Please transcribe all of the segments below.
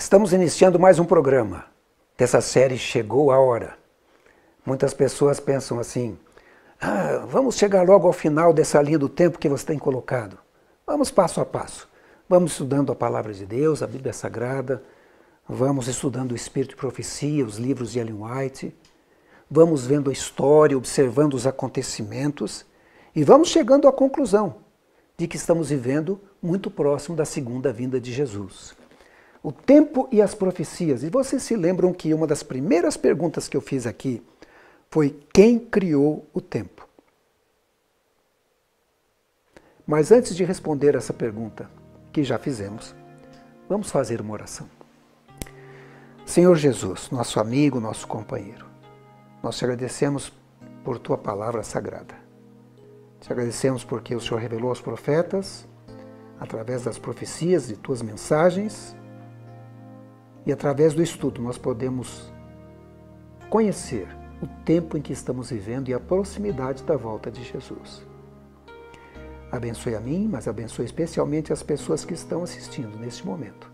Estamos iniciando mais um programa dessa série Chegou a Hora. Muitas pessoas pensam assim, vamos chegar logo ao final dessa linha do tempo que você tem colocado. Vamos passo a passo. Vamos estudando a Palavra de Deus, a Bíblia Sagrada, vamos estudando o Espírito de Profecia, os livros de Ellen White, vamos vendo a história, observando os acontecimentos e vamos chegando à conclusão de que estamos vivendo muito próximo da segunda vinda de Jesus. O tempo e as profecias. E vocês se lembram que uma das primeiras perguntas que eu fiz aqui foi quem criou o tempo? Mas antes de responder essa pergunta, que já fizemos, vamos fazer uma oração. Senhor Jesus, nosso amigo, nosso companheiro, nós te agradecemos por tua palavra sagrada. Te agradecemos porque o Senhor revelou aos profetas, através das profecias de tuas mensagens, e através do estudo nós podemos conhecer o tempo em que estamos vivendo e a proximidade da volta de Jesus. Abençoe a mim, mas abençoe especialmente as pessoas que estão assistindo neste momento.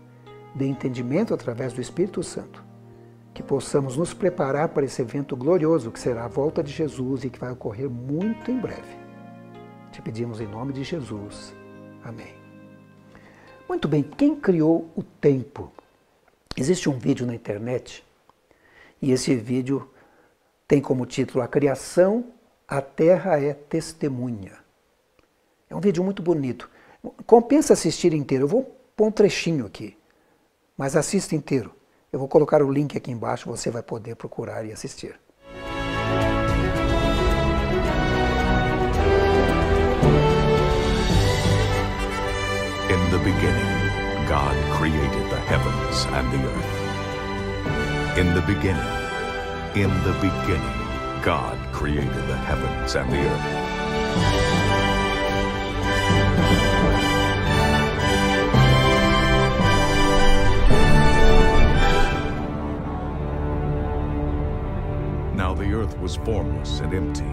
Dê entendimento através do Espírito Santo, que possamos nos preparar para esse evento glorioso que será a volta de Jesus e que vai ocorrer muito em breve. Te pedimos em nome de Jesus. Amém. Muito bem, quem criou o tempo? Existe um vídeo na internet e esse vídeo tem como título A Criação, a Terra é Testemunha. É um vídeo muito bonito. Compensa assistir inteiro. Eu vou pôr um trechinho aqui, mas assista inteiro. Eu vou colocar o link aqui embaixo, você vai poder procurar e assistir. In the beginning, God created the heavens and the earth. In the beginning, God created the heavens and the earth. Now the earth was formless and empty.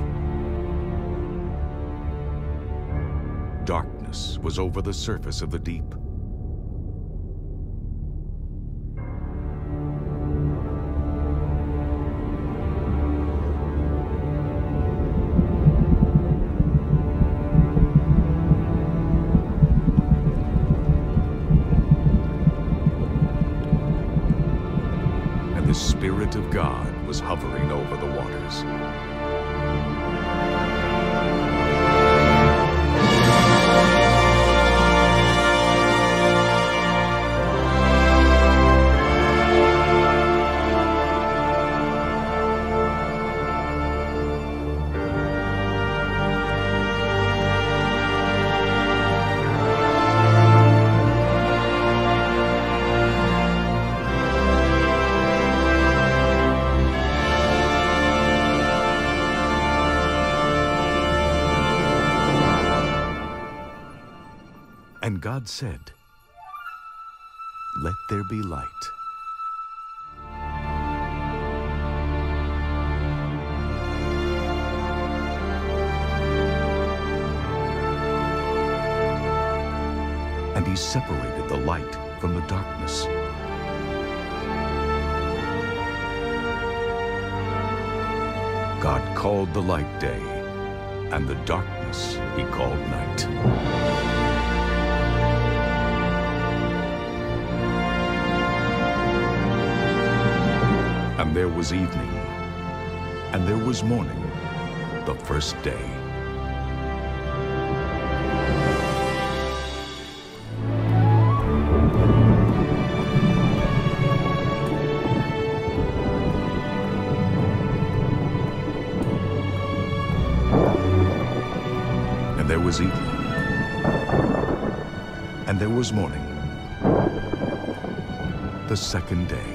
Darkness was over the surface of the deep. And the Spirit of God was hovering over the waters. And God said, "Let there be light." And he separated the light from the darkness. God called the light day, and the darkness he called night. And there was evening, and there was morning, the first day. And there was evening, and there was morning, the second day.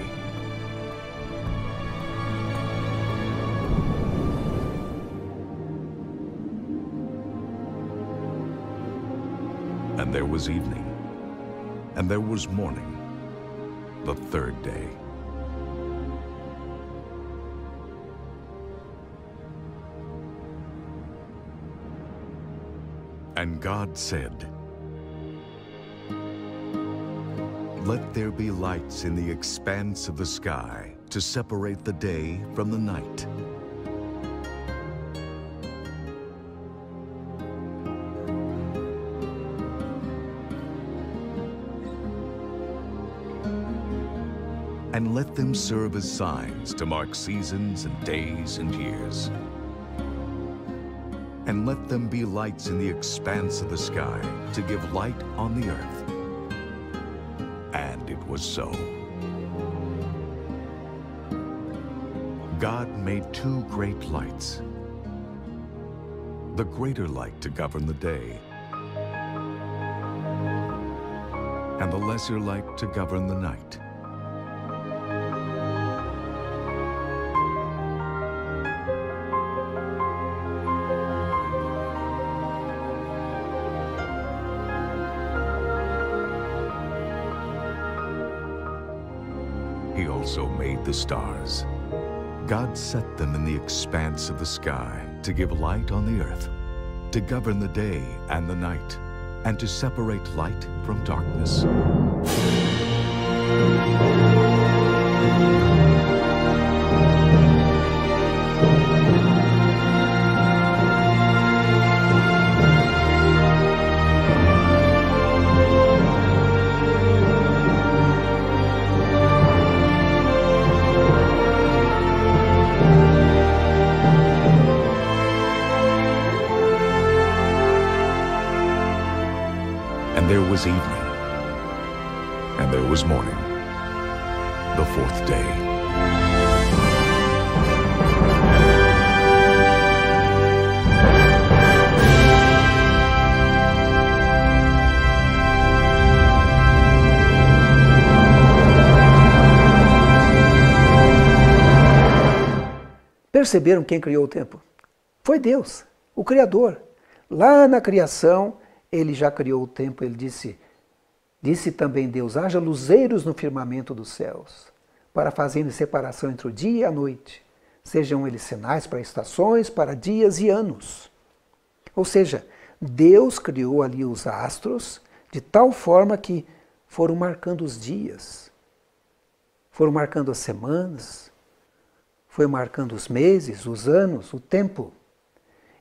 And there was evening, and there was morning, the third day. And God said, Let there be lights in the expanse of the sky to separate the day from the night. And let them serve as signs to mark seasons and days and years. And let them be lights in the expanse of the sky to give light on the earth. And it was so. God made two great lights. The greater light to govern the day, and the lesser light to govern the night. He also made the stars. God set them in the expanse of the sky to give light on the earth, to govern the day and the night, and to separate light from darkness. And there was evening, and there was morning, the fourth day. Perceberam quem criou o tempo? Foi Deus, o Criador. Lá na criação, Ele já criou o tempo. Ele disse também Deus, haja luzeiros no firmamento dos céus, para fazerem separação entre o dia e a noite. Sejam eles sinais para estações, para dias e anos. Ou seja, Deus criou ali os astros de tal forma que foram marcando os dias, foram marcando as semanas, foi marcando os meses, os anos, o tempo.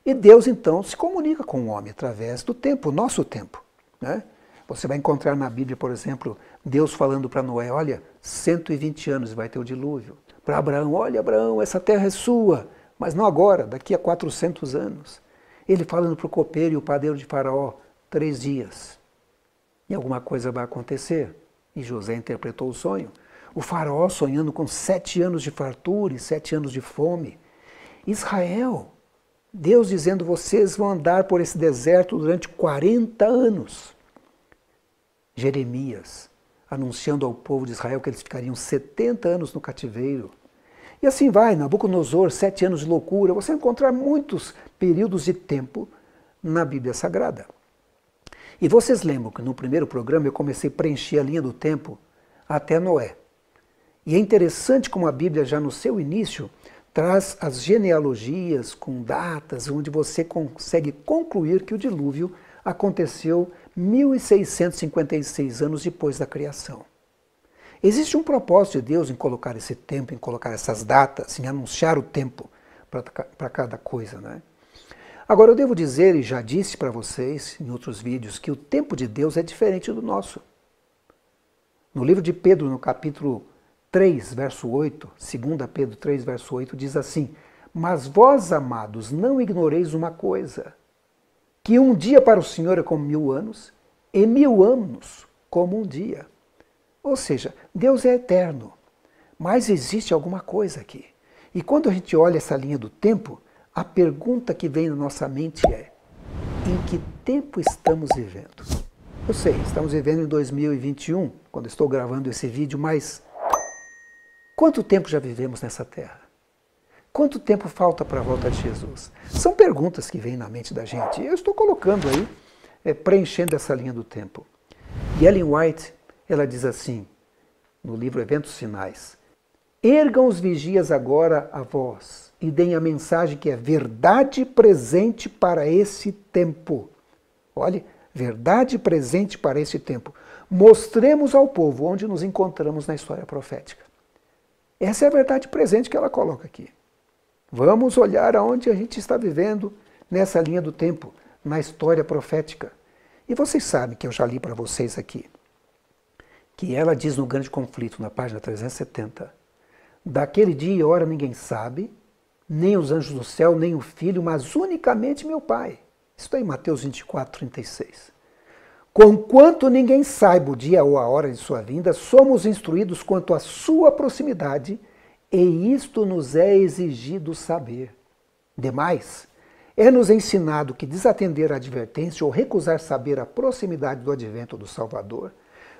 E Deus, então, se comunica com o homem através do tempo, o nosso tempo. Né? Você vai encontrar na Bíblia, por exemplo, Deus falando para Noé, olha, 120 anos vai ter o dilúvio. Para Abraão, olha, Abraão, essa terra é sua, mas não agora, daqui a 400 anos. Ele falando para o copeiro e o padeiro de Faraó, 3 dias. E alguma coisa vai acontecer. E José interpretou o sonho. O Faraó sonhando com 7 anos de fartura e 7 anos de fome. Israel, Deus dizendo, vocês vão andar por esse deserto durante 40 anos. Jeremias, anunciando ao povo de Israel que eles ficariam 70 anos no cativeiro. E assim vai, Nabucodonosor, 7 anos de loucura. Você vai encontrar muitos períodos de tempo na Bíblia Sagrada. E vocês lembram que no primeiro programa eu comecei a preencher a linha do tempo até Noé. E é interessante como a Bíblia já no seu início traz as genealogias com datas, onde você consegue concluir que o dilúvio aconteceu 1656 anos depois da criação. Existe um propósito de Deus em colocar esse tempo, em colocar essas datas, em anunciar o tempo para cada coisa, né? Agora eu devo dizer, e já disse para vocês em outros vídeos, que o tempo de Deus é diferente do nosso. No livro de Pedro, no capítulo 3, verso 8, 2 Pedro 3, verso 8, diz assim, mas vós, amados, não ignoreis uma coisa, que um dia para o Senhor é como 1000 anos, e 1000 anos como um dia. Ou seja, Deus é eterno, mas existe alguma coisa aqui. E quando a gente olha essa linha do tempo, a pergunta que vem na nossa mente é, em que tempo estamos vivendo? Eu sei, estamos vivendo em 2021, quando estou gravando esse vídeo, mas quanto tempo já vivemos nessa terra? Quanto tempo falta para a volta de Jesus? São perguntas que vêm na mente da gente. Eu estou colocando aí, preenchendo essa linha do tempo. E Ellen White, ela diz assim, no livro Eventos Finais, ergam os vigias agora a voz e deem a mensagem que é verdade presente para esse tempo. Olhe, verdade presente para esse tempo. mostremos ao povo onde nos encontramos na história profética. Essa é a verdade presente que ela coloca aqui. Vamos olhar aonde a gente está vivendo nessa linha do tempo, na história profética. E vocês sabem que eu já li para vocês aqui, que ela diz no Grande Conflito, na página 370, daquele dia e hora ninguém sabe, nem os anjos do céu, nem o Filho, mas unicamente meu Pai. Isso está em Mateus 24, 36. Conquanto ninguém saiba o dia ou a hora de sua vinda, somos instruídos quanto à sua proximidade, e isto nos é exigido saber. Demais, é-nos ensinado que desatender a advertência ou recusar saber a proximidade do advento do Salvador,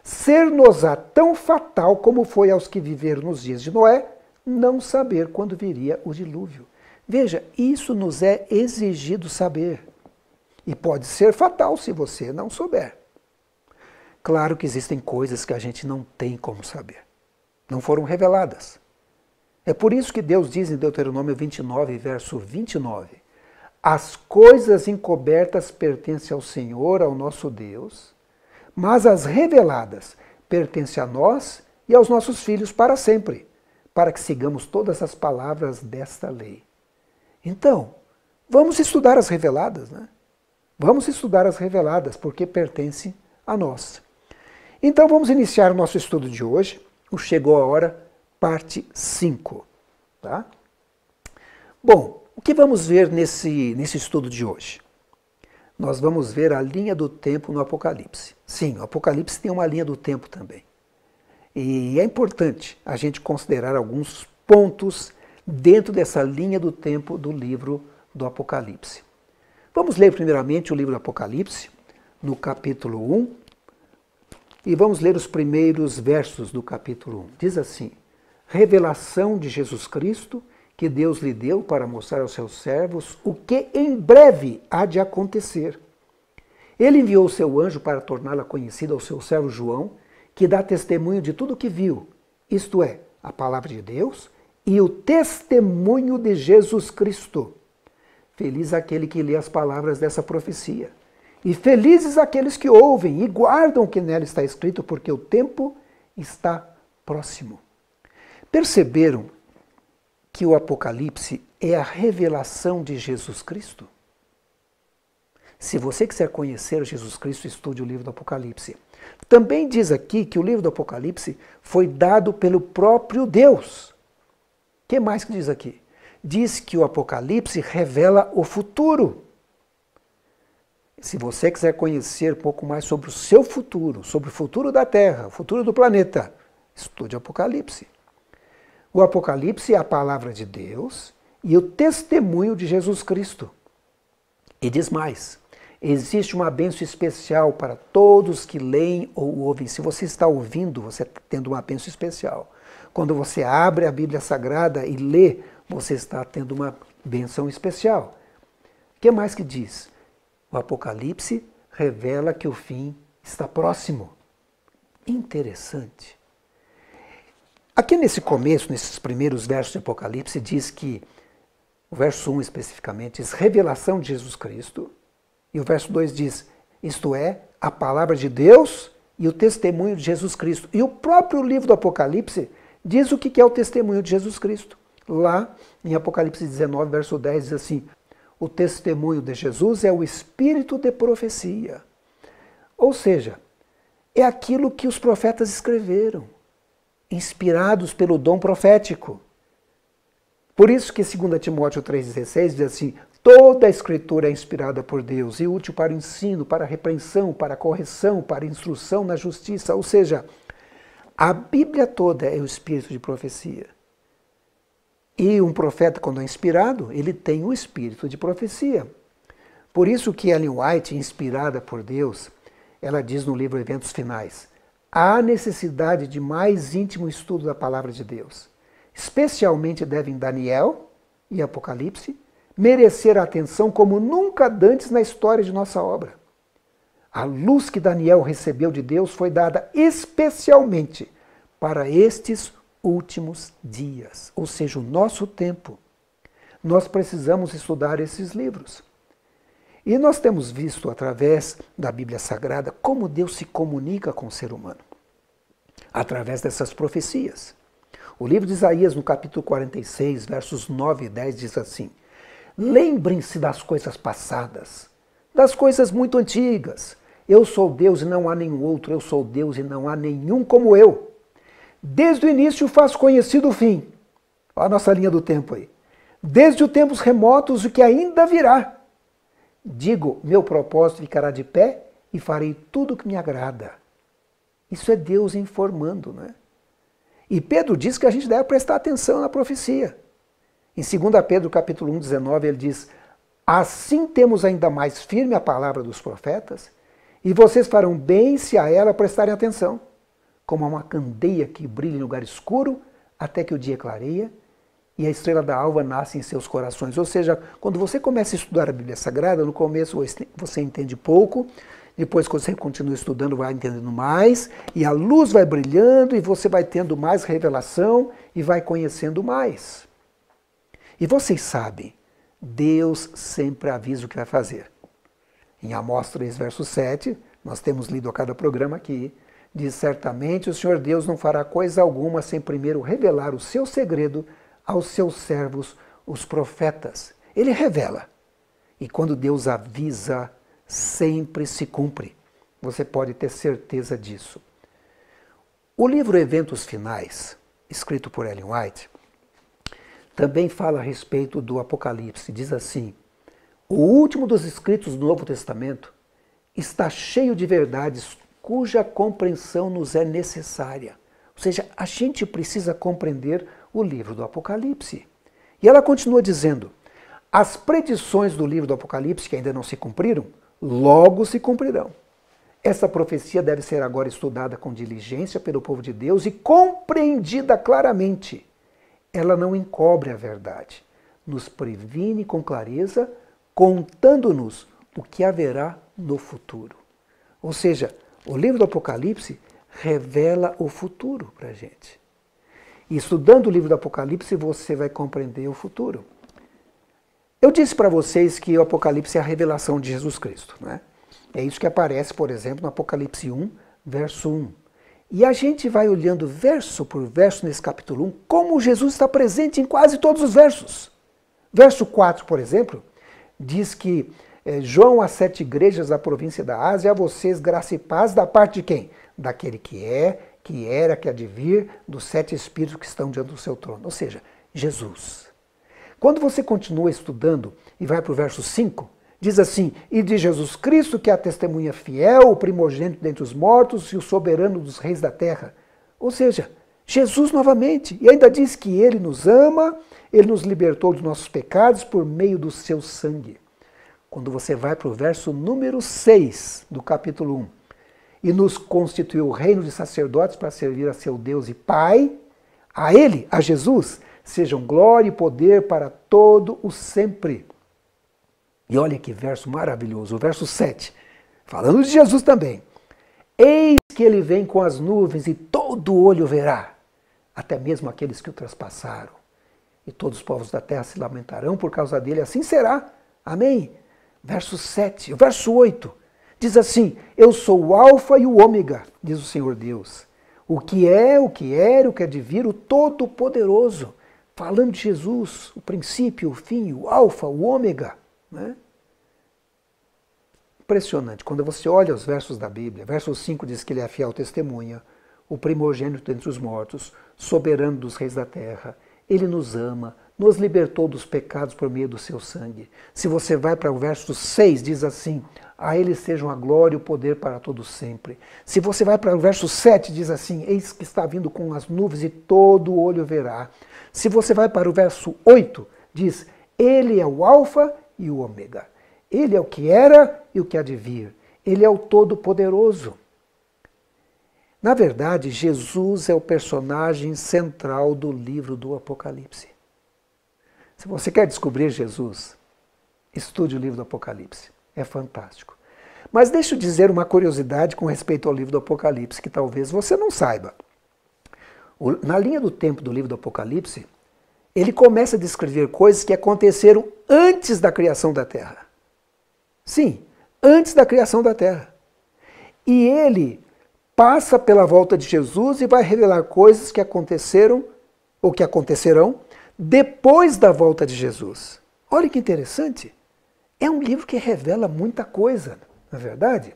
ser-nos-á tão fatal como foi aos que viveram nos dias de Noé, não saber quando viria o dilúvio. Veja, isso nos é exigido saber. E pode ser fatal se você não souber. Claro que existem coisas que a gente não tem como saber. Não foram reveladas. É por isso que Deus diz em Deuteronômio 29, verso 29, as coisas encobertas pertencem ao Senhor, ao nosso Deus, mas as reveladas pertencem a nós e aos nossos filhos para sempre, para que sigamos todas as palavras desta lei. Então, vamos estudar as reveladas, né? Vamos estudar as reveladas, porque pertencem a nós. Então, vamos iniciar o nosso estudo de hoje, o Chegou a Hora, parte 5. Tá? Bom, o que vamos ver nesse estudo de hoje? Nós vamos ver a linha do tempo no Apocalipse. Sim, o Apocalipse tem uma linha do tempo também. E é importante a gente considerar alguns pontos dentro dessa linha do tempo do livro do Apocalipse. Vamos ler primeiramente o livro do Apocalipse, no capítulo 1, e vamos ler os primeiros versos do capítulo 1. Diz assim: revelação de Jesus Cristo, que Deus lhe deu para mostrar aos seus servos o que em breve há de acontecer. Ele enviou o seu anjo para torná-la conhecida ao seu servo João, que dá testemunho de tudo o que viu, isto é, a palavra de Deus e o testemunho de Jesus Cristo. Feliz aquele que lê as palavras dessa profecia. E felizes aqueles que ouvem e guardam o que nela está escrito, porque o tempo está próximo. Perceberam que o Apocalipse é a revelação de Jesus Cristo? Se você quiser conhecer Jesus Cristo, estude o livro do Apocalipse. Também diz aqui que o livro do Apocalipse foi dado pelo próprio Deus. O que mais que diz aqui? Diz que o Apocalipse revela o futuro. Se você quiser conhecer um pouco mais sobre o seu futuro, sobre o futuro da Terra, o futuro do planeta, estude o Apocalipse. O Apocalipse é a palavra de Deus e o testemunho de Jesus Cristo. E diz mais, existe uma bênção especial para todos que leem ou ouvem. Se você está ouvindo, você está tendo uma bênção especial. Quando você abre a Bíblia Sagrada e lê, você está tendo uma bênção especial. O que mais que diz? O Apocalipse revela que o fim está próximo. Interessante. Aqui nesse começo, nesses primeiros versos de Apocalipse, diz que, o verso 1 especificamente, diz revelação de Jesus Cristo, e o verso 2 diz, isto é, a palavra de Deus e o testemunho de Jesus Cristo. E o próprio livro do Apocalipse diz o que é o testemunho de Jesus Cristo. Lá, em Apocalipse 19, verso 10, diz assim, o testemunho de Jesus é o espírito de profecia. Ou seja, é aquilo que os profetas escreveram, inspirados pelo dom profético. Por isso que 2 Timóteo 3,16 diz assim, toda a escritura é inspirada por Deus e útil para o ensino, para a repreensão, para a correção, para a instrução na justiça. Ou seja, a Bíblia toda é o espírito de profecia. E um profeta, quando é inspirado, ele tem o espírito de profecia. Por isso que Ellen White, inspirada por Deus, ela diz no livro Eventos Finais, há necessidade de mais íntimo estudo da palavra de Deus. Especialmente devem Daniel e Apocalipse merecer a atenção como nunca antes na história de nossa obra. A luz que Daniel recebeu de Deus foi dada especialmente para estes últimos dias, ou seja, o nosso tempo. Nós precisamos estudar esses livros. E nós temos visto, através da Bíblia Sagrada, como Deus se comunica com o ser humano, através dessas profecias. O livro de Isaías, no capítulo 46, versos 9 e 10, diz assim: lembrem-se das coisas passadas, das coisas muito antigas. Eu sou Deus e não há nenhum outro, eu sou Deus e não há nenhum como eu. Desde o início faço conhecido o fim. Olha a nossa linha do tempo aí. Desde os tempos remotos o que ainda virá. Digo, meu propósito ficará de pé e farei tudo o que me agrada. Isso é Deus informando, né? E Pedro diz que a gente deve prestar atenção na profecia. Em 2 Pedro capítulo 1, 19, ele diz: assim temos ainda mais firme a palavra dos profetas, e vocês farão bem se a ela prestarem atenção, como a uma candeia que brilha em lugar escuro, até que o dia clareia, e a estrela da alva nasce em seus corações. Ou seja, quando você começa a estudar a Bíblia Sagrada, no começo você entende pouco, depois que você continua estudando vai entendendo mais, e a luz vai brilhando, e você vai tendo mais revelação, e vai conhecendo mais. E vocês sabem, Deus sempre avisa o que vai fazer. Em Amós 3, verso 7, nós temos lido a cada programa aqui, diz: certamente o Senhor Deus não fará coisa alguma sem primeiro revelar o seu segredo aos seus servos, os profetas. Ele revela. E quando Deus avisa, sempre se cumpre. Você pode ter certeza disso. O livro Eventos Finais, escrito por Ellen White, também fala a respeito do Apocalipse. Diz assim: o último dos escritos do Novo Testamento está cheio de verdades cuja compreensão nos é necessária. Ou seja, a gente precisa compreender o livro do Apocalipse. E ela continua dizendo: as predições do livro do Apocalipse, que ainda não se cumpriram, logo se cumprirão. Essa profecia deve ser agora estudada com diligência pelo povo de Deus e compreendida claramente. Ela não encobre a verdade, nos previne com clareza, contando-nos o que haverá no futuro. Ou seja, o livro do Apocalipse revela o futuro para a gente. E estudando o livro do Apocalipse, você vai compreender o futuro. Eu disse para vocês que o Apocalipse é a revelação de Jesus Cristo, né? É isso que aparece, por exemplo, no Apocalipse 1, verso 1. E a gente vai olhando verso por verso nesse capítulo 1, como Jesus está presente em quase todos os versos. Verso 4, por exemplo, diz que João às 7 igrejas da província da Ásia: a vocês graça e paz da parte de quem? Daquele que é, que era, que há de vir, dos 7 espíritos que estão diante do seu trono. Ou seja, Jesus. Quando você continua estudando e vai para o verso 5, diz assim: e de Jesus Cristo, que é a testemunha fiel, o primogênito dentre os mortos e o soberano dos reis da terra. Ou seja, Jesus novamente. E ainda diz que ele nos ama, ele nos libertou dos nossos pecados por meio do seu sangue. Quando você vai para o verso número 6 do capítulo 1, e nos constituiu o reino de sacerdotes para servir a seu Deus e Pai, a ele, a Jesus, sejam glória e poder para todo o sempre. E olha que verso maravilhoso, o verso 7, falando de Jesus também. Eis que ele vem com as nuvens e todo olho verá, até mesmo aqueles que o traspassaram. E todos os povos da terra se lamentarão por causa dele, assim será. Amém? Verso 7, o verso 8, diz assim: eu sou o alfa e o ômega, diz o Senhor Deus. O que é, o que era, o que há de vir, o Todo-Poderoso. Falando de Jesus, o princípio, o fim, o alfa, o ômega. Né? Impressionante. Quando você olha os versos da Bíblia, verso 5 diz que ele é a fiel testemunha, o primogênito dentre os mortos, soberano dos reis da terra. Ele nos ama, nos libertou dos pecados por meio do seu sangue. Se você vai para o verso 6, diz assim: a ele sejam a glória e o poder para todos sempre. Se você vai para o verso 7, diz assim: eis que está vindo com as nuvens e todo o olho verá. Se você vai para o verso 8, diz: ele é o alfa e o ômega. Ele é o que era e o que há de vir. Ele é o Todo-Poderoso. Na verdade, Jesus é o personagem central do livro do Apocalipse. Se você quer descobrir Jesus, estude o livro do Apocalipse. É fantástico. Mas deixa eu dizer uma curiosidade com respeito ao livro do Apocalipse, que talvez você não saiba. Na linha do tempo do livro do Apocalipse, ele começa a descrever coisas que aconteceram antes da criação da Terra. Sim, antes da criação da terra. E ele passa pela volta de Jesus e vai revelar coisas que aconteceram ou que acontecerão depois da volta de Jesus. Olha que interessante. É um livro que revela muita coisa, não é verdade?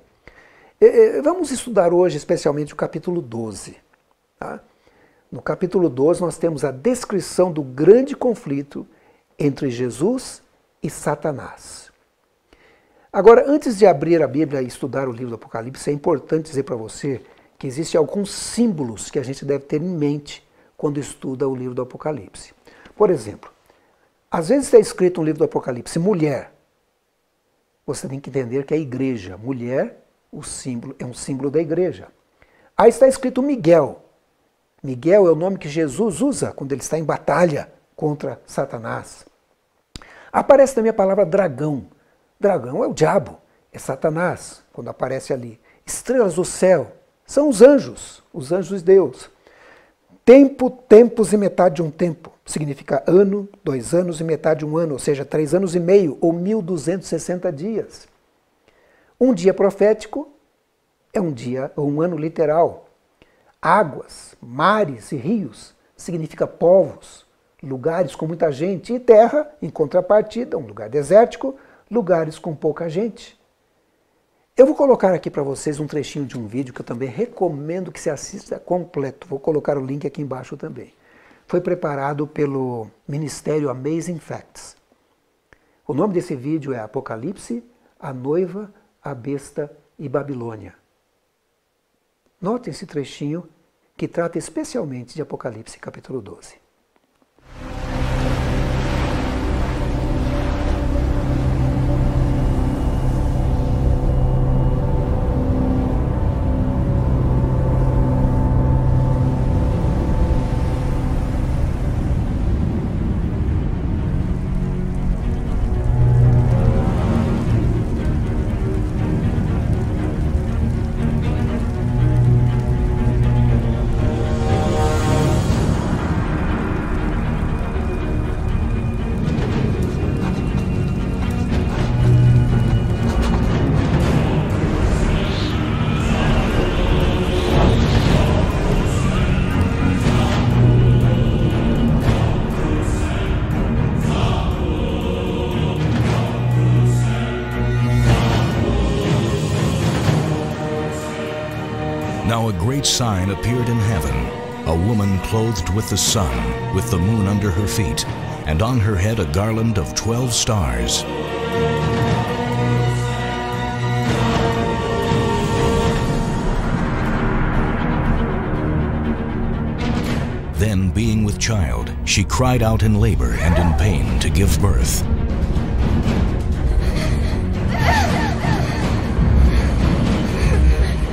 Vamos estudar hoje especialmente o capítulo 12. Tá? No capítulo 12 nós temos a descrição do grande conflito entre Jesus e Satanás. Agora, antes de abrir a Bíblia e estudar o livro do Apocalipse, é importante dizer para você que existem alguns símbolos que a gente deve ter em mente quando estuda o livro do Apocalipse. Por exemplo, às vezes está escrito no livro do Apocalipse, mulher. Você tem que entender que é a igreja. Mulher, o símbolo, é um símbolo da igreja. Aí está escrito Miguel. Miguel é o nome que Jesus usa quando ele está em batalha contra Satanás. Aparece também a palavra dragão. Dragão é o diabo, é Satanás, quando aparece ali. Estrelas do céu são os anjos de Deus. Tempo, tempos e metade de um tempo. Significa ano, 2 anos e metade de um ano, ou seja, 3 anos e meio, ou 1260 dias. Um dia profético é um dia, ou um ano literal. Águas, mares e rios significa povos, lugares com muita gente, e terra, em contrapartida, um lugar desértico, lugares com pouca gente. Eu vou colocar aqui para vocês um trechinho de um vídeo que eu também recomendo que você assista completo. Vou colocar o link aqui embaixo também. Foi preparado pelo Ministério Amazing Facts. O nome desse vídeo é Apocalipse, a Noiva, a Besta e Babilônia. Notem esse trechinho que trata especialmente de Apocalipse capítulo 12. Now a great sign appeared in heaven, a woman clothed with the sun, with the moon under her feet, and on her head a garland of 12 stars. Then, being with child, she cried out in labor and in pain to give birth.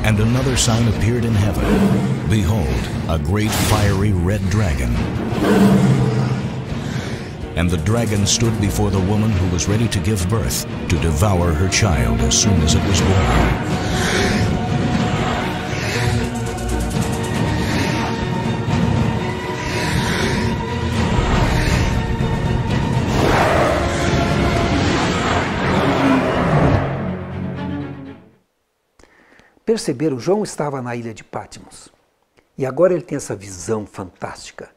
And another sign appeared in heaven. Behold, a great fiery red dragon. And the dragon stood before the woman who was ready to give birth, to devour her child as soon as it was born. Perceberam, João estava na ilha de Patmos. E agora ele tem essa visão fantástica,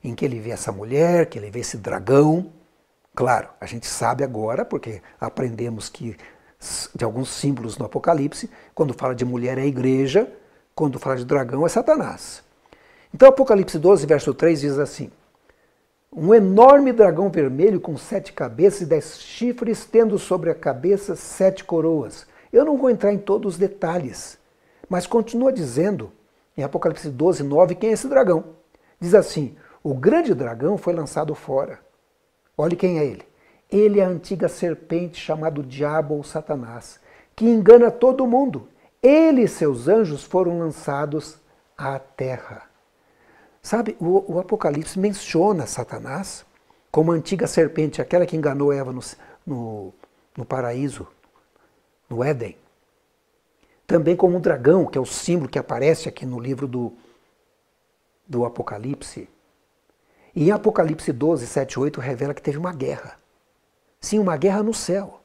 em que ele vê essa mulher, que ele vê esse dragão. Claro, a gente sabe agora, porque aprendemos que de alguns símbolos no Apocalipse, quando fala de mulher é a igreja, quando fala de dragão é Satanás. Então Apocalipse 12, verso 3 diz assim: um enorme dragão vermelho com 7 cabeças e 10 chifres, tendo sobre a cabeça 7 coroas. Eu não vou entrar em todos os detalhes, mas continua dizendo, em Apocalipse 12, 9, quem é esse dragão. Diz assim: o grande dragão foi lançado fora. Olhe quem é ele. Ele é a antiga serpente chamado Diabo ou Satanás, que engana todo mundo. Ele e seus anjos foram lançados à terra. Sabe, o Apocalipse menciona Satanás como a antiga serpente, aquela que enganou Eva no paraíso, no Éden. Também como um dragão, que é o símbolo que aparece aqui no livro do Apocalipse. E em Apocalipse 12, 7 e 8 revela que teve uma guerra. Sim, uma guerra no céu.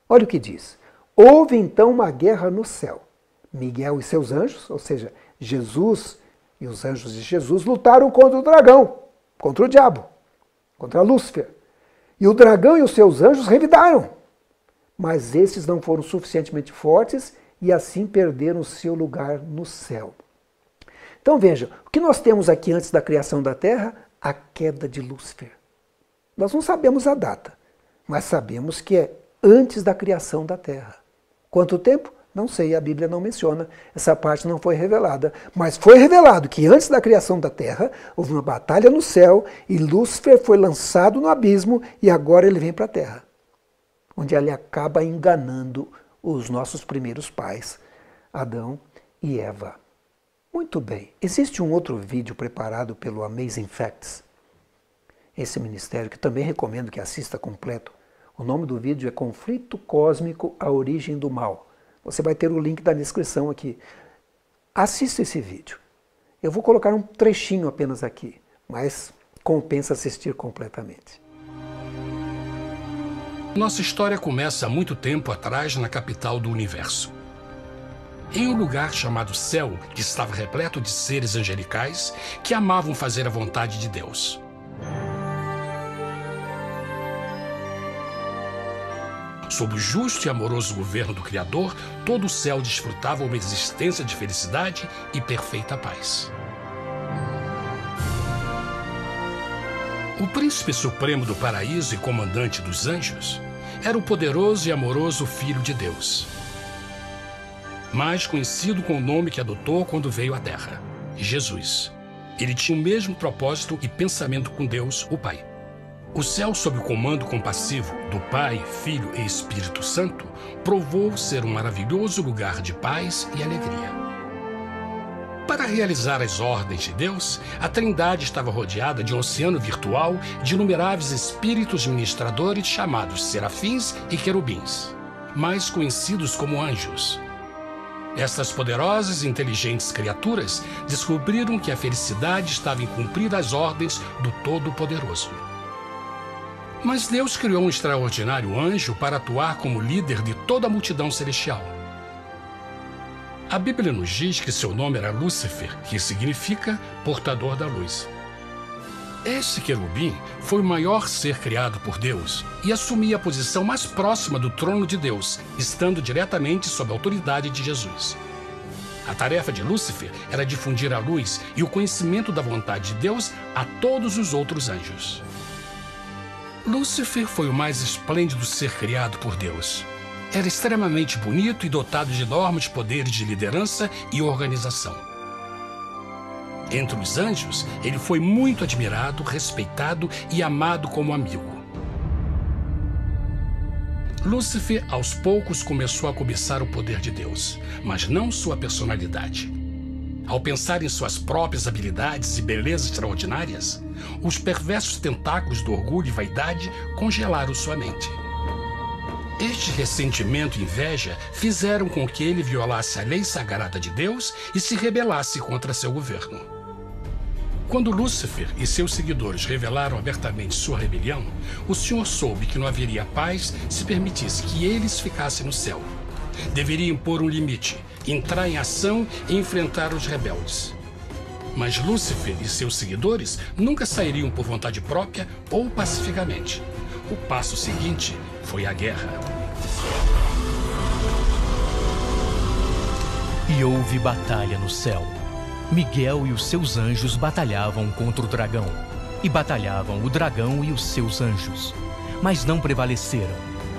Olha o que diz. Houve então uma guerra no céu. Miguel e seus anjos, ou seja, Jesus e os anjos de Jesus, lutaram contra o dragão, contra o diabo, contra Lúcifer. E o dragão e os seus anjos revidaram. Mas esses não foram suficientemente fortes e assim perderam o seu lugar no céu. Então veja, o que nós temos aqui antes da criação da terra? A queda de Lúcifer. Nós não sabemos a data, mas sabemos que é antes da criação da terra. Quanto tempo? Não sei, a Bíblia não menciona, essa parte não foi revelada. Mas foi revelado que antes da criação da terra, houve uma batalha no céu e Lúcifer foi lançado no abismo e agora ele vem para a terra, onde ele acaba enganando os nossos primeiros pais, Adão e Eva. Muito bem, existe um outro vídeo preparado pelo Amazing Facts, esse ministério que também recomendo que assista completo. O nome do vídeo é Conflito Cósmico, a Origem do Mal. Você vai ter o link da descrição aqui. Assista esse vídeo. Eu vou colocar um trechinho apenas aqui, mas compensa assistir completamente. Nossa história começa há muito tempo atrás na capital do universo. Em um lugar chamado Céu, que estava repleto de seres angelicais que amavam fazer a vontade de Deus. Sob o justo e amoroso governo do Criador, todo o céu desfrutava uma existência de felicidade e perfeita paz. O príncipe supremo do paraíso e comandante dos anjos era o poderoso e amoroso Filho de Deus, mais conhecido com o nome que adotou quando veio à Terra, Jesus. Ele tinha o mesmo propósito e pensamento com Deus, o Pai. O céu, sob o comando compassivo do Pai, Filho e Espírito Santo, provou ser um maravilhoso lugar de paz e alegria. Para realizar as ordens de Deus, a Trindade estava rodeada de um oceano virtual de inumeráveis espíritos ministradores chamados serafins e querubins, mais conhecidos como anjos. Estas poderosas e inteligentes criaturas descobriram que a felicidade estava em cumprir as ordens do Todo-Poderoso. Mas Deus criou um extraordinário anjo para atuar como líder de toda a multidão celestial. A Bíblia nos diz que seu nome era Lúcifer, que significa portador da luz. Esse querubim foi o maior ser criado por Deus e assumia a posição mais próxima do trono de Deus, estando diretamente sob a autoridade de Jesus. A tarefa de Lúcifer era difundir a luz e o conhecimento da vontade de Deus a todos os outros anjos. Lúcifer foi o mais esplêndido ser criado por Deus. Era extremamente bonito e dotado de enormes poderes de liderança e organização. Entre os anjos, ele foi muito admirado, respeitado e amado como amigo. Lúcifer, aos poucos, começou a cobiçar o poder de Deus, mas não sua personalidade. Ao pensar em suas próprias habilidades e belezas extraordinárias, os perversos tentáculos do orgulho e vaidade congelaram sua mente. Este ressentimento e inveja fizeram com que ele violasse a lei sagrada de Deus e se rebelasse contra seu governo. Quando Lúcifer e seus seguidores revelaram abertamente sua rebelião, o Senhor soube que não haveria paz se permitisse que eles ficassem no céu. Deveria impor um limite, entrar em ação e enfrentar os rebeldes. Mas Lúcifer e seus seguidores nunca sairiam por vontade própria ou pacificamente. O passo seguinte foi a guerra. E houve batalha no céu. Miguel e os seus anjos batalhavam contra o dragão. E batalhavam o dragão e os seus anjos. Mas não prevaleceram,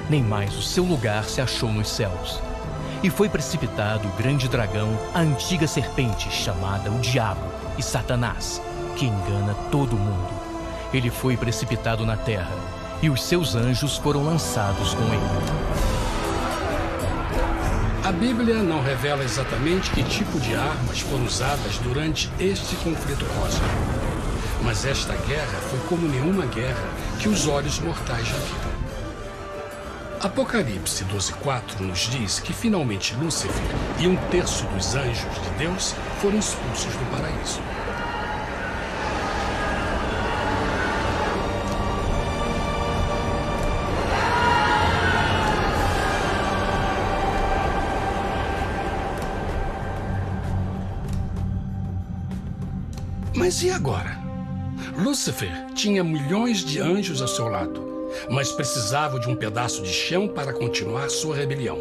nem mais o seu lugar se achou nos céus. E foi precipitado o grande dragão, a antiga serpente, chamada o Diabo e Satanás, que engana todo mundo. Ele foi precipitado na terra, e os seus anjos foram lançados com ele. A Bíblia não revela exatamente que tipo de armas foram usadas durante este conflito cósmico. Mas esta guerra foi como nenhuma guerra que os olhos mortais já viram. Apocalipse 12:4 nos diz que finalmente Lúcifer e 1/3 dos anjos de Deus foram expulsos do paraíso. Mas e agora? Lúcifer tinha milhões de anjos ao seu lado, mas precisava de um pedaço de chão para continuar sua rebelião.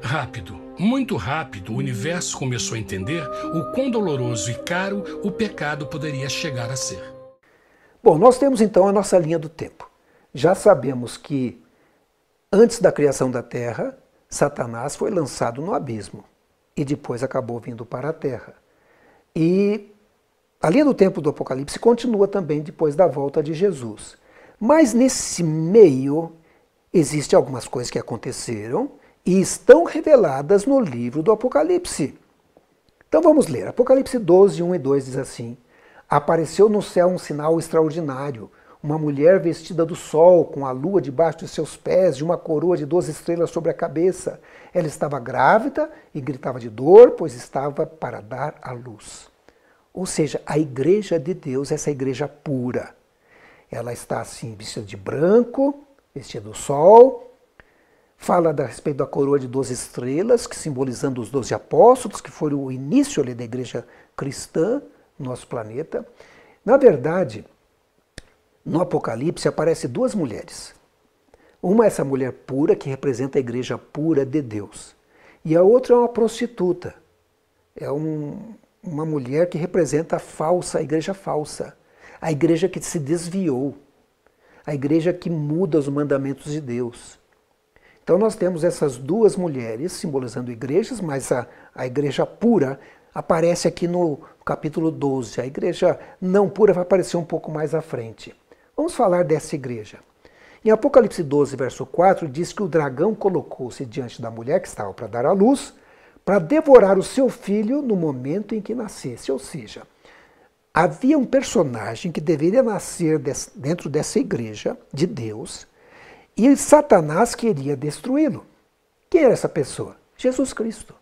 Rápido, muito rápido, o universo começou a entender o quão doloroso e caro o pecado poderia chegar a ser. Bom, nós temos então a nossa linha do tempo. Já sabemos que antes da criação da Terra, Satanás foi lançado no abismo e depois acabou vindo para a Terra. E a linha do tempo do Apocalipse continua também depois da volta de Jesus. Mas nesse meio existem algumas coisas que aconteceram e estão reveladas no livro do Apocalipse. Então vamos ler. Apocalipse 12, 1 e 2 diz assim: Apareceu no céu um sinal extraordinário, uma mulher vestida do sol, com a lua debaixo de seus pés, e uma coroa de 12 estrelas sobre a cabeça. Ela estava grávida e gritava de dor, pois estava para dar à luz. Ou seja, a igreja de Deus, essa igreja pura. Ela está assim, vestida de branco, vestida do sol. Fala a respeito da coroa de 12 estrelas, que simbolizando os 12 apóstolos, que foram o início ali da igreja cristã no nosso planeta. Na verdade, no Apocalipse aparecem duas mulheres. Uma é essa mulher pura, que representa a igreja pura de Deus. E a outra é uma prostituta. É uma mulher que representa a igreja falsa. A igreja que se desviou. A igreja que muda os mandamentos de Deus. Então nós temos essas duas mulheres simbolizando igrejas, mas a igreja pura aparece aqui no capítulo 12. A igreja não pura vai aparecer um pouco mais à frente. Vamos falar dessa igreja. Em Apocalipse 12, verso 4, diz que o dragão colocou-se diante da mulher que estava para dar à luz, para devorar o seu filho no momento em que nascesse. Ou seja, havia um personagem que deveria nascer dentro dessa igreja de Deus, e Satanás queria destruí-lo. Quem era essa pessoa? Jesus Cristo.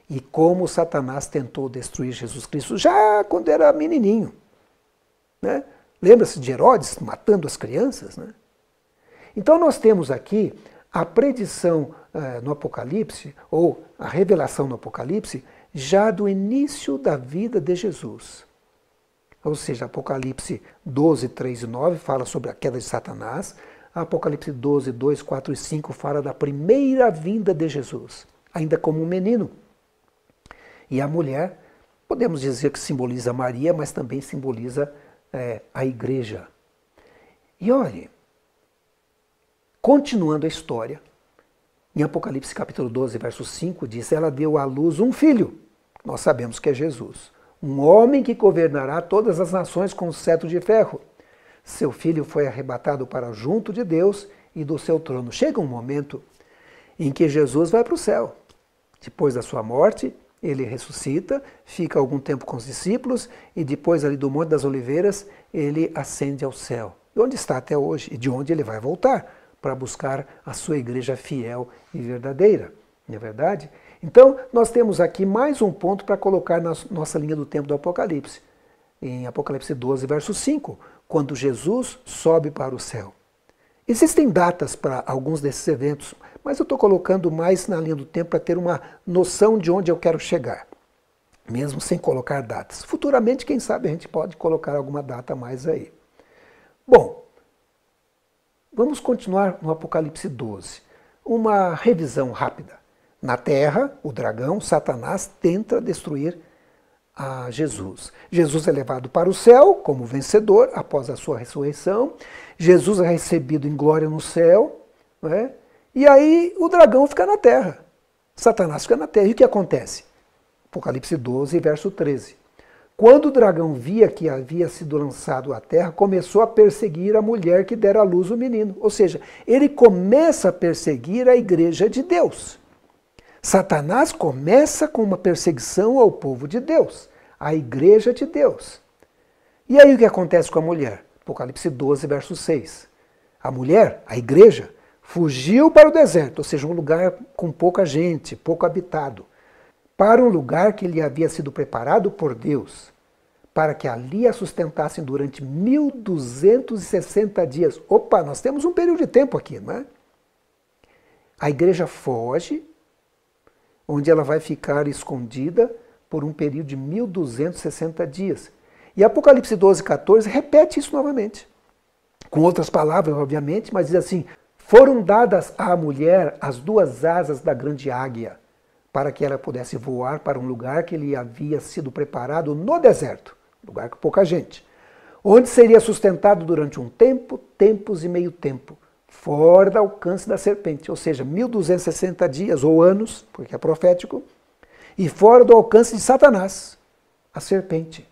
E como Satanás tentou destruir Jesus Cristo já quando era menininho. Né? Lembra-se de Herodes matando as crianças? Né? Então nós temos aqui a predição no Apocalipse, ou a revelação no Apocalipse, já do início da vida de Jesus. Ou seja, Apocalipse 12, 3 e 9 fala sobre a queda de Satanás. Apocalipse 12, 2, 4 e 5 fala da primeira vinda de Jesus, ainda como um menino. E a mulher, podemos dizer que simboliza Maria, mas também simboliza a igreja. E olhe, continuando a história, em Apocalipse capítulo 12, verso 5, diz: ela deu à luz um filho, nós sabemos que é Jesus, um homem que governará todas as nações com cetro de ferro. Seu filho foi arrebatado para junto de Deus e do seu trono. Chega um momento em que Jesus vai para o céu. Depois da sua morte, ele ressuscita, fica algum tempo com os discípulos e depois ali do Monte das Oliveiras, ele ascende ao céu. E onde está até hoje? E de onde ele vai voltar para buscar a sua igreja fiel e verdadeira. Não é verdade? Então, nós temos aqui mais um ponto para colocar na nossa linha do tempo do Apocalipse. Em Apocalipse 12, verso 5, quando Jesus sobe para o céu. Existem datas para alguns desses eventos, mas eu estou colocando mais na linha do tempo para ter uma noção de onde eu quero chegar, mesmo sem colocar datas. Futuramente, quem sabe, a gente pode colocar alguma data a mais aí. Bom, vamos continuar no Apocalipse 12. Uma revisão rápida. Na terra, o dragão, Satanás, tenta destruir a Jesus. Jesus é levado para o céu como vencedor após a sua ressurreição. Jesus é recebido em glória no céu, não é? E aí o dragão fica na terra. Satanás fica na terra. E o que acontece? Apocalipse 12, verso 13. Quando o dragão via que havia sido lançado à terra, começou a perseguir a mulher que dera à luz o menino. Ou seja, ele começa a perseguir a igreja de Deus. Satanás começa com uma perseguição ao povo de Deus, à igreja de Deus. E aí o que acontece com a mulher? Apocalipse 12, verso 6. A mulher, a igreja, fugiu para o deserto, ou seja, um lugar com pouca gente, pouco habitado, para um lugar que lhe havia sido preparado por Deus, para que ali a sustentassem durante 1260 dias. Opa, nós temos um período de tempo aqui, não é? A igreja foge, onde ela vai ficar escondida por um período de 1260 dias. E Apocalipse 12, 14 repete isso novamente. Com outras palavras, obviamente, mas diz assim: foram dadas à mulher as duas asas da grande águia, para que ela pudesse voar para um lugar que lhe havia sido preparado no deserto, lugar com pouca gente, onde seria sustentado durante um tempo, tempos e meio tempo, fora do alcance da serpente, ou seja, 1260 dias ou anos, porque é profético, e fora do alcance de Satanás, a serpente.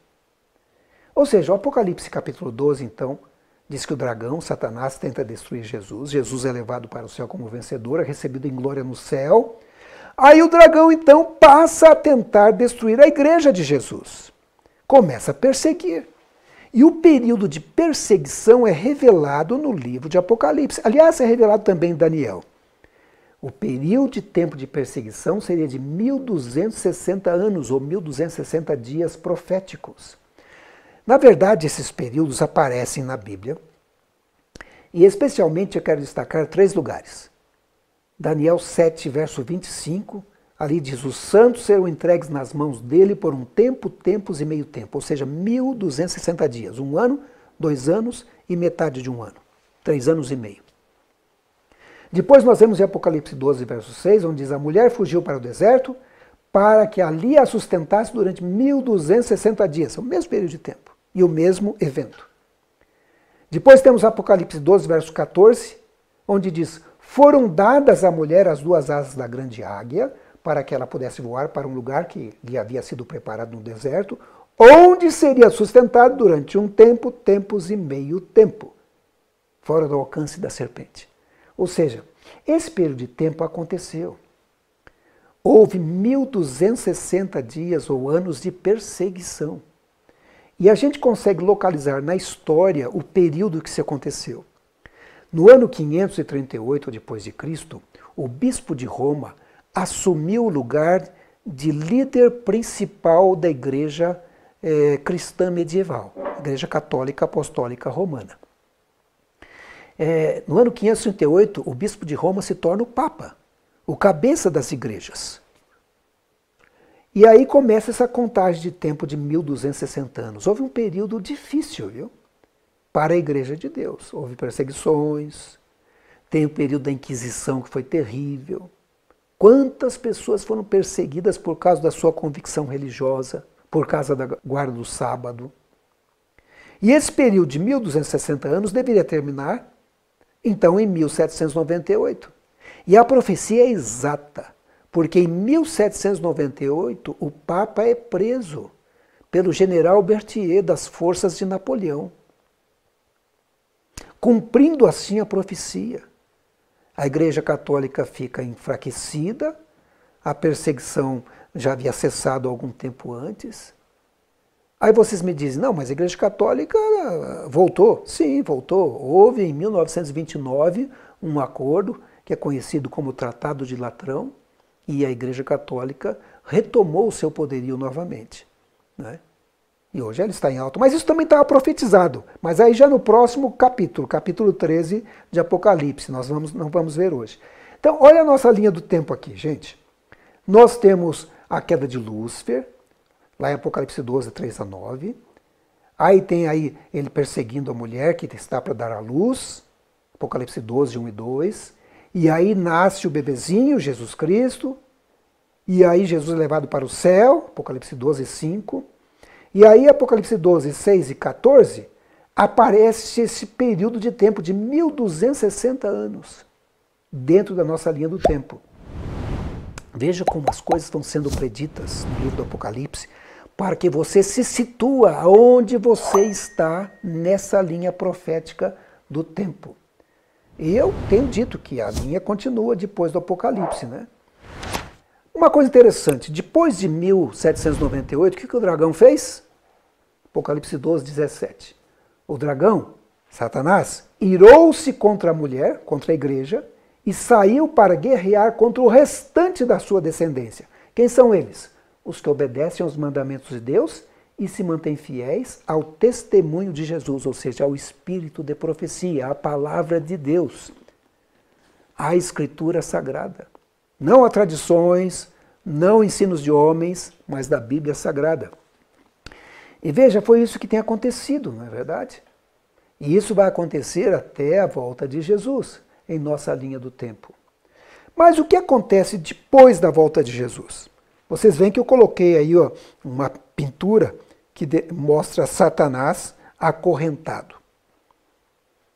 Ou seja, o Apocalipse capítulo 12, então, diz que o dragão, Satanás, tenta destruir Jesus. Jesus é levado para o céu como vencedor, é recebido em glória no céu. Aí o dragão, então, passa a tentar destruir a igreja de Jesus. Começa a perseguir. E o período de perseguição é revelado no livro de Apocalipse. Aliás, é revelado também em Daniel. O período de tempo de perseguição seria de 1260 anos, ou 1260 dias proféticos. Na verdade, esses períodos aparecem na Bíblia, e especialmente eu quero destacar 3 lugares. Daniel 7, verso 25, ali diz: os santos serão entregues nas mãos dele por um tempo, tempos e meio tempo, ou seja, 1260 dias, 1 ano, 2 anos e metade de 1 ano, 3 anos e meio. Depois nós vemos em Apocalipse 12, verso 6, onde diz: a mulher fugiu para o deserto para que ali a sustentasse durante 1260 dias, é o mesmo período de tempo e o mesmo evento. Depois temos Apocalipse 12, verso 14, onde diz: foram dadas à mulher as duas asas da grande águia, para que ela pudesse voar para um lugar que lhe havia sido preparado no deserto, onde seria sustentado durante um tempo, tempos e meio tempo, fora do alcance da serpente. Ou seja, esse período de tempo aconteceu. Houve 1260 dias ou anos de perseguição. E a gente consegue localizar na história o período que isso aconteceu. No ano 538 depois de Cristo, o bispo de Roma assumiu o lugar de líder principal da igreja cristã medieval, Igreja Católica Apostólica Romana. No ano 538, o bispo de Roma se torna o Papa, o cabeça das igrejas. E aí começa essa contagem de tempo de 1260 anos. Houve um período difícil, viu? Para a igreja de Deus. Houve perseguições, tem o período da Inquisição que foi terrível. Quantas pessoas foram perseguidas por causa da sua convicção religiosa, por causa da guarda do sábado. E esse período de 1260 anos deveria terminar, então, em 1798. E a profecia é exata, porque em 1798 o Papa é preso pelo general Berthier das forças de Napoleão, cumprindo assim a profecia. A Igreja Católica fica enfraquecida, a perseguição já havia cessado algum tempo antes. Aí vocês me dizem: não, mas a Igreja Católica voltou. Sim, voltou. Houve em 1929 um acordo que é conhecido como Tratado de Latrão, e a Igreja Católica retomou o seu poderio novamente, né? E hoje ela está em alta. Mas isso também estava profetizado. Mas aí já no próximo capítulo, capítulo 13 de Apocalipse, nós não vamos ver hoje. Então, olha a nossa linha do tempo aqui, gente. Nós temos a queda de Lúcifer, lá em Apocalipse 12, 3 a 9. Aí tem aí ele perseguindo a mulher que está para dar à luz, Apocalipse 12, 1 e 2. E aí nasce o bebezinho, Jesus Cristo. E aí Jesus é levado para o céu, Apocalipse 12, 5. E aí, Apocalipse 12, 6 e 14, aparece esse período de tempo de 1260 anos, dentro da nossa linha do tempo. Veja como as coisas estão sendo preditas no livro do Apocalipse, para que você se situa onde você está nessa linha profética do tempo. E eu tenho dito que a linha continua depois do Apocalipse, né? Uma coisa interessante, depois de 1798, o que o dragão fez? Apocalipse 12, 17. O dragão, Satanás, irou-se contra a mulher, contra a igreja, e saiu para guerrear contra o restante da sua descendência. Quem são eles? Os que obedecem aos mandamentos de Deus e se mantêm fiéis ao testemunho de Jesus, ou seja, ao espírito de profecia, à palavra de Deus, à Escritura Sagrada. Não a tradições, não ensinos de homens, mas da Bíblia Sagrada. E veja, foi isso que tem acontecido, não é verdade? E isso vai acontecer até a volta de Jesus, em nossa linha do tempo. Mas o que acontece depois da volta de Jesus? Vocês veem que eu coloquei aí uma pintura que mostra Satanás acorrentado.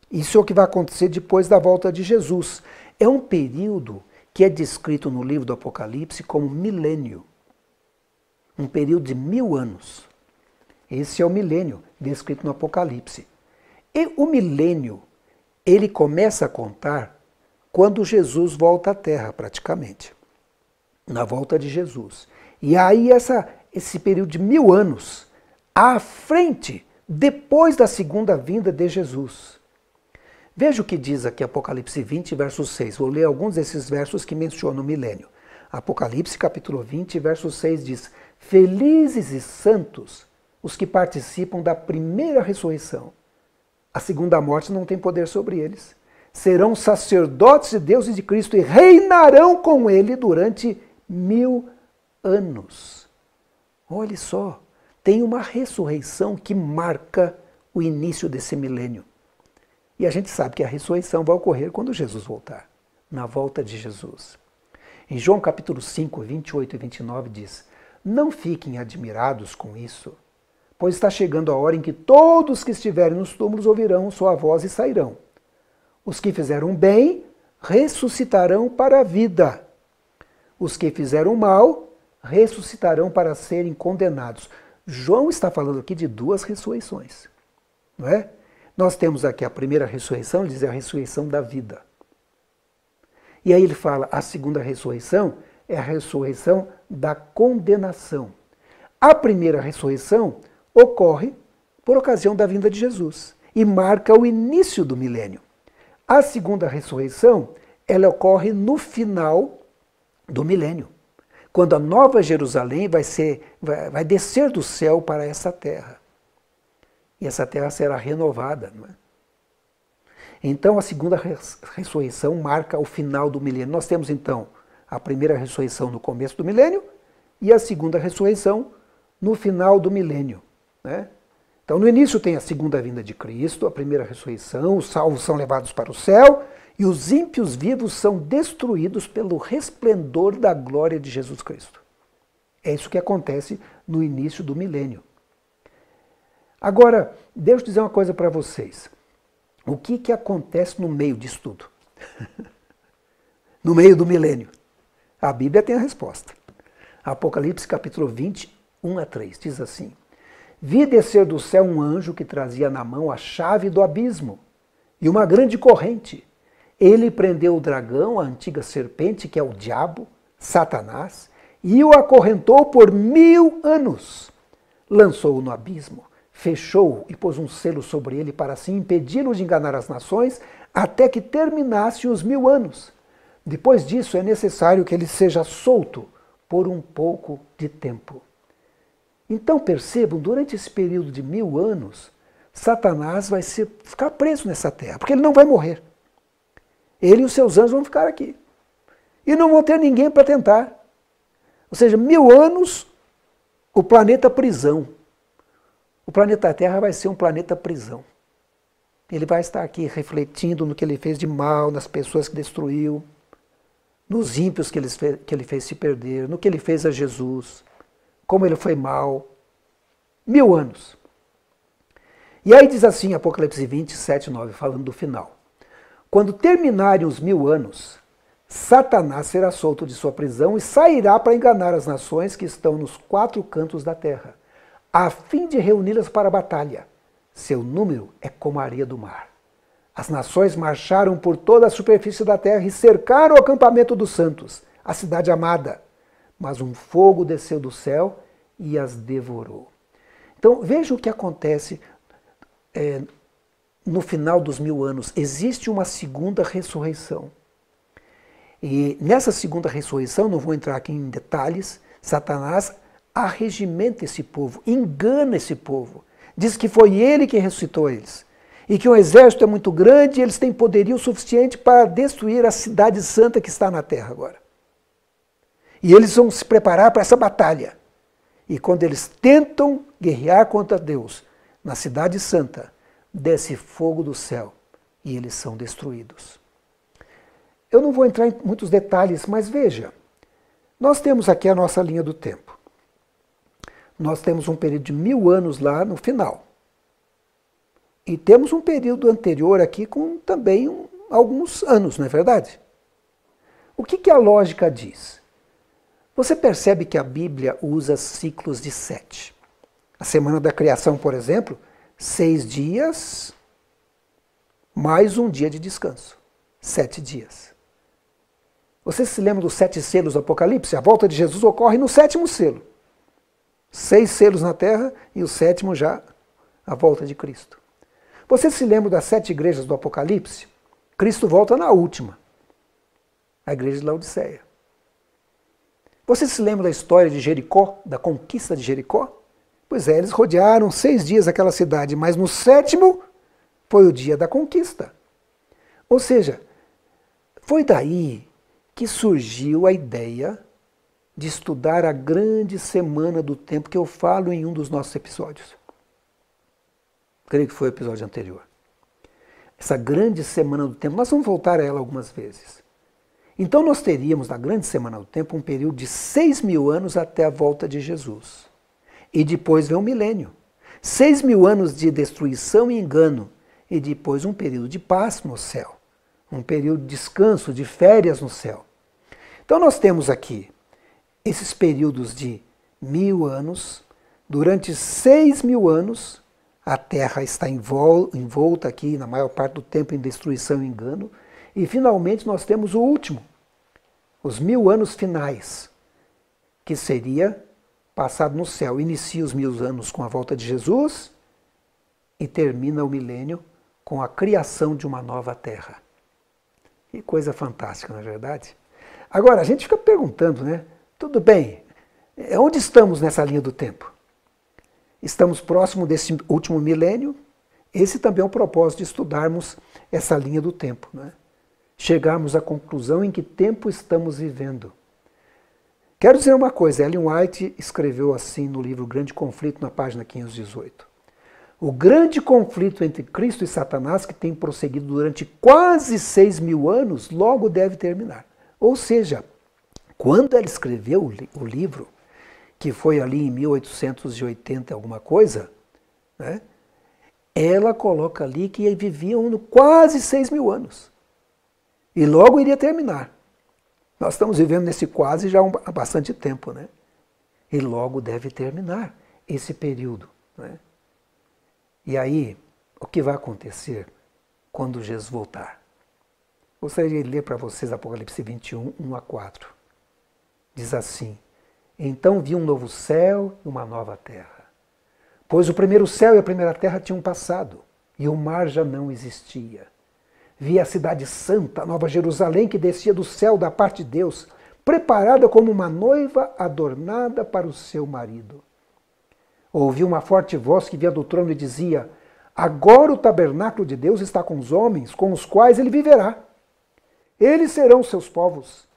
Isso é o que vai acontecer depois da volta de Jesus. É um período que é descrito no livro do Apocalipse como milênio. Um período de 1000 anos. Esse é o milênio descrito no Apocalipse. E o milênio, ele começa a contar quando Jesus volta à Terra, praticamente. Na volta de Jesus. E aí esse período de 1000 anos, à frente, depois da segunda vinda de Jesus. Veja o que diz aqui Apocalipse 20, verso 6. Vou ler alguns desses versos que mencionam o milênio. Apocalipse, capítulo 20, verso 6 diz: Felizes e santos os que participam da primeira ressurreição. A segunda morte não tem poder sobre eles. Serão sacerdotes de Deus e de Cristo e reinarão com ele durante 1000 anos. Olhe só, tem uma ressurreição que marca o início desse milênio. E a gente sabe que a ressurreição vai ocorrer quando Jesus voltar, na volta de Jesus. Em João capítulo 5, 28 e 29 diz: Não fiquem admirados com isso, pois está chegando a hora em que todos que estiverem nos túmulos ouvirão sua voz e sairão. Os que fizeram bem ressuscitarão para a vida. Os que fizeram mal ressuscitarão para serem condenados. João está falando aqui de duas ressurreições, não é? Nós temos aqui a primeira ressurreição, ele diz a ressurreição da vida. E aí ele fala, a segunda ressurreição é a ressurreição da condenação. A primeira ressurreição ocorre por ocasião da vinda de Jesus e marca o início do milênio. A segunda ressurreição, ela ocorre no final do milênio, quando a nova Jerusalém vai descer do céu para essa terra. E essa terra será renovada, não é? Então a segunda ressurreição marca o final do milênio. Nós temos então a primeira ressurreição no começo do milênio e a segunda ressurreição no final do milênio, né? Então no início tem a segunda vinda de Cristo, a primeira ressurreição, os salvos são levados para o céu e os ímpios vivos são destruídos pelo resplendor da glória de Jesus Cristo. É isso que acontece no início do milênio. Agora, deixa eu dizer uma coisa para vocês. O que acontece no meio disso tudo? No meio do milênio? A Bíblia tem a resposta. Apocalipse capítulo 20, 1 a 3, diz assim: Vi descer do céu um anjo que trazia na mão a chave do abismo e uma grande corrente. Ele prendeu o dragão, a antiga serpente, que é o diabo, Satanás, e o acorrentou por 1000 anos. Lançou-o no abismo, fechou-o e pôs um selo sobre ele para assim impedi-lo de enganar as nações até que terminasse os 1000 anos. Depois disso é necessário que ele seja solto por um pouco de tempo. Então percebam, durante esse período de 1000 anos, Satanás vai ficar preso nessa terra, porque ele não vai morrer. Ele e os seus anjos vão ficar aqui. E não vão ter ninguém para tentar. Ou seja, 1000 anos, o planeta prisão. O planeta Terra vai ser um planeta prisão. Ele vai estar aqui refletindo no que ele fez de mal, nas pessoas que destruiu, nos ímpios que ele fez se perder, no que ele fez a Jesus, como ele foi mal. 1000 anos. E aí diz assim, Apocalipse 20, 7, 9, falando do final. Quando terminarem os 1000 anos, Satanás será solto de sua prisão e sairá para enganar as nações que estão nos 4 cantos da terra, a fim de reuni-las para a batalha. Seu número é como a areia do mar. As nações marcharam por toda a superfície da terra e cercaram o acampamento dos santos, a cidade amada. Mas um fogo desceu do céu e as devorou. Então veja o que acontece no final dos 1000 anos. Existe uma segunda ressurreição. E nessa segunda ressurreição, não vou entrar aqui em detalhes, Satanás arregimenta esse povo, engana esse povo. Diz que foi ele que ressuscitou eles. E que o exército é muito grande e eles têm poderio suficiente para destruir a cidade santa que está na terra agora. E eles vão se preparar para essa batalha. E quando eles tentam guerrear contra Deus na cidade santa, desce fogo do céu e eles são destruídos. Eu não vou entrar em muitos detalhes, mas veja, nós temos aqui a nossa linha do tempo. Nós temos um período de 1000 anos lá no final. E temos um período anterior aqui com também alguns anos, não é verdade? O que a lógica diz? Você percebe que a Bíblia usa ciclos de 7. A semana da criação, por exemplo, 6 dias mais um dia de descanso. 7 dias. Você se lembra dos 7 selos do Apocalipse? A volta de Jesus ocorre no 7º selo. 6 selos na terra e o 7º já a volta de Cristo. Você se lembra das 7 igrejas do Apocalipse? Cristo volta na última, a igreja de Laodiceia. Você se lembra da história de Jericó, da conquista de Jericó? Pois é, eles rodearam 6 dias aquela cidade, mas no 7º foi o dia da conquista. Ou seja, foi daí que surgiu a ideia de estudar a grande semana do tempo que eu falo em um dos nossos episódios. Creio que foi o episódio anterior. Essa grande semana do tempo, nós vamos voltar a ela algumas vezes. Então nós teríamos na grande semana do tempo um período de 6.000 anos até a volta de Jesus. E depois vem o milênio. 6.000 anos de destruição e engano. E depois um período de paz no céu. Um período de descanso, de férias no céu. Então nós temos aqui esses períodos de 1000 anos. Durante 6.000 anos, a Terra está envolta aqui, na maior parte do tempo, em destruição e engano. E finalmente nós temos o último, os 1000 anos finais, que seria passado no céu. Inicia os 1000 anos com a volta de Jesus e termina o milênio com a criação de uma nova terra. Que coisa fantástica, não é verdade? Agora, a gente fica perguntando, né? Tudo bem, onde estamos nessa linha do tempo? Estamos próximo desse último milênio. Esse também é o propósito de estudarmos essa linha do tempo, né? Chegarmos à conclusão em que tempo estamos vivendo. Quero dizer uma coisa, Ellen White escreveu assim no livro Grande Conflito, na página 518. O grande conflito entre Cristo e Satanás, que tem prosseguido durante quase 6.000 anos, logo deve terminar. Ou seja, quando ela escreveu o livro, que foi ali em 1880 alguma coisa, né, ela coloca ali que viviam quase 6.000 anos. E logo iria terminar. Nós estamos vivendo nesse quase já há bastante tempo, né? E logo deve terminar esse período, né? E aí, o que vai acontecer quando Jesus voltar? Gostaria de ler para vocês Apocalipse 21, 1 a 4. Diz assim: Então vi um novo céu e uma nova terra. Pois o primeiro céu e a primeira terra tinham passado, e o mar já não existia. Vi a cidade santa, a Nova Jerusalém, que descia do céu da parte de Deus, preparada como uma noiva adornada para o seu marido. Ouvi uma forte voz que vinha do trono e dizia: Agora o tabernáculo de Deus está com os homens, com os quais ele viverá. Eles serão seus povos.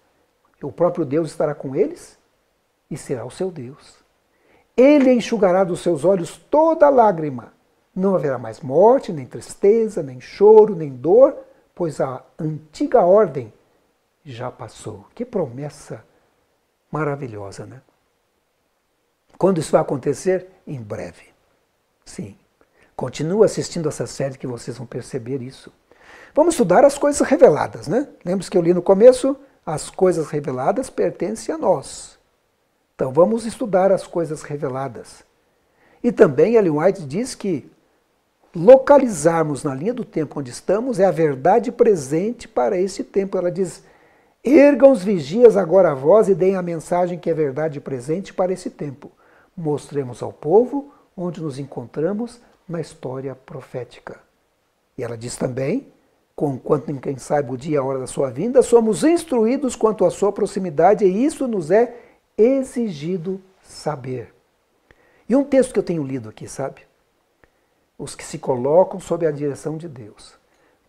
O próprio Deus estará com eles e será o seu Deus. Ele enxugará dos seus olhos toda lágrima. Não haverá mais morte, nem tristeza, nem choro, nem dor, pois a antiga ordem já passou. Que promessa maravilhosa, né? Quando isso vai acontecer? Em breve. Sim. Continua assistindo essa série que vocês vão perceber isso. Vamos estudar as coisas reveladas, né? Lembra-se que eu li no começo? As coisas reveladas pertencem a nós. Então vamos estudar as coisas reveladas. E também Ellen White diz que localizarmos na linha do tempo onde estamos é a verdade presente para esse tempo. Ela diz: ergam os vigias agora a voz e deem a mensagem que é verdade presente para esse tempo. Mostremos ao povo onde nos encontramos na história profética. E ela diz também: conquanto ninguém saiba o dia e a hora da sua vinda, somos instruídos quanto à sua proximidade e isso nos é exigido saber. E um texto que eu tenho lido aqui, sabe? Os que se colocam sob a direção de Deus,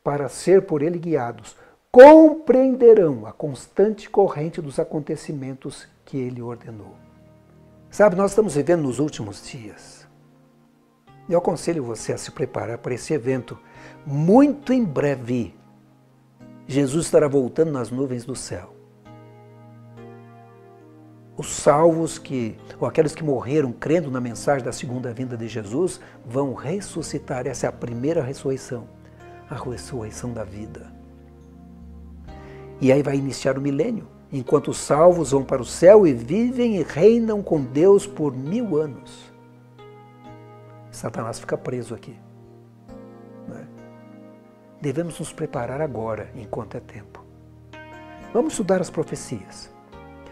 para ser por Ele guiados, compreenderão a constante corrente dos acontecimentos que Ele ordenou. Sabe, nós estamos vivendo nos últimos dias. Eu aconselho você a se preparar para esse evento. Muito em breve, Jesus estará voltando nas nuvens do céu. Os salvos ou aqueles que morreram crendo na mensagem da segunda vinda de Jesus vão ressuscitar. Essa é a primeira ressurreição, a ressurreição da vida. E aí vai iniciar o milênio, enquanto os salvos vão para o céu e vivem e reinam com Deus por 1000 anos. Satanás fica preso aqui. Né? Devemos nos preparar agora, enquanto é tempo. Vamos estudar as profecias.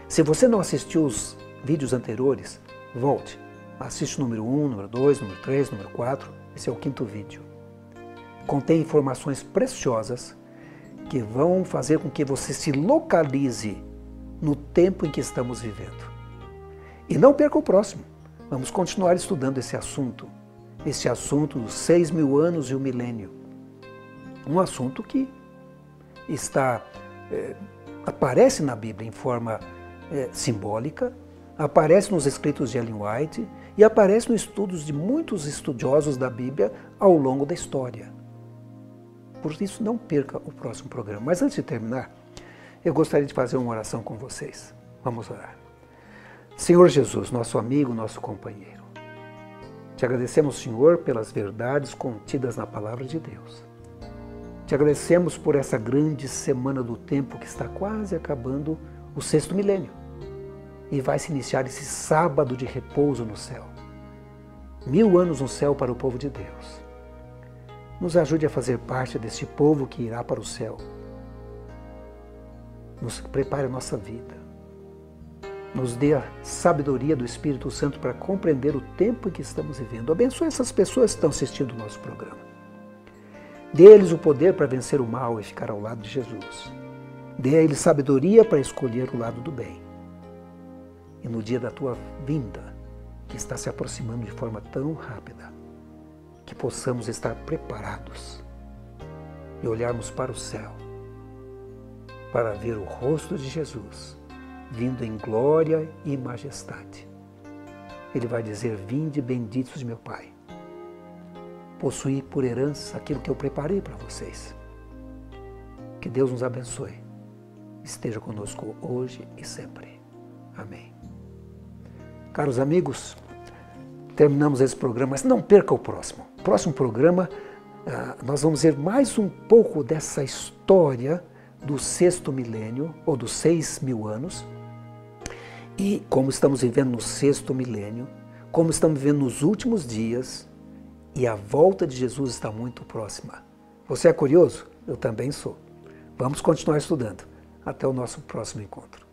Se você não assistiu os vídeos anteriores, volte. Assiste o número 1, número 2, número 3, número 4. Esse é o 5º vídeo. Contém informações preciosas que vão fazer com que você se localize no tempo em que estamos vivendo. E não perca o próximo. Vamos continuar estudando esse assunto dos 6.000 anos e o milênio. Um assunto que aparece na Bíblia em forma simbólica, aparece nos escritos de Ellen White e aparece nos estudos de muitos estudiosos da Bíblia ao longo da história. Por isso, não perca o próximo programa. Mas antes de terminar, eu gostaria de fazer uma oração com vocês. Vamos orar. Senhor Jesus, nosso amigo, nosso companheiro, te agradecemos, Senhor, pelas verdades contidas na Palavra de Deus. Te agradecemos por essa grande semana do tempo que está quase acabando o 6º milênio. E vai se iniciar esse sábado de repouso no céu. 1000 anos no céu para o povo de Deus. Nos ajude a fazer parte deste povo que irá para o céu. Nos prepare a nossa vida. Nos dê a sabedoria do Espírito Santo para compreender o tempo em que estamos vivendo. Abençoe essas pessoas que estão assistindo o nosso programa. Dê-lhes o poder para vencer o mal e ficar ao lado de Jesus. Dê a eles sabedoria para escolher o lado do bem. E no dia da tua vinda, que está se aproximando de forma tão rápida, que possamos estar preparados e olharmos para o céu, para ver o rosto de Jesus, vindo em glória e majestade. Ele vai dizer: vinde benditos de meu Pai, possuí por herança aquilo que eu preparei para vocês. Que Deus nos abençoe. Esteja conosco hoje e sempre. Amém. Caros amigos, terminamos esse programa, mas não perca o próximo. Próximo programa, nós vamos ver mais um pouco dessa história do 6º milênio, ou dos 6.000 anos, e como estamos vivendo no 6º milênio, como estamos vivendo nos últimos dias, e a volta de Jesus está muito próxima. Você é curioso? Eu também sou. Vamos continuar estudando. Até o nosso próximo encontro.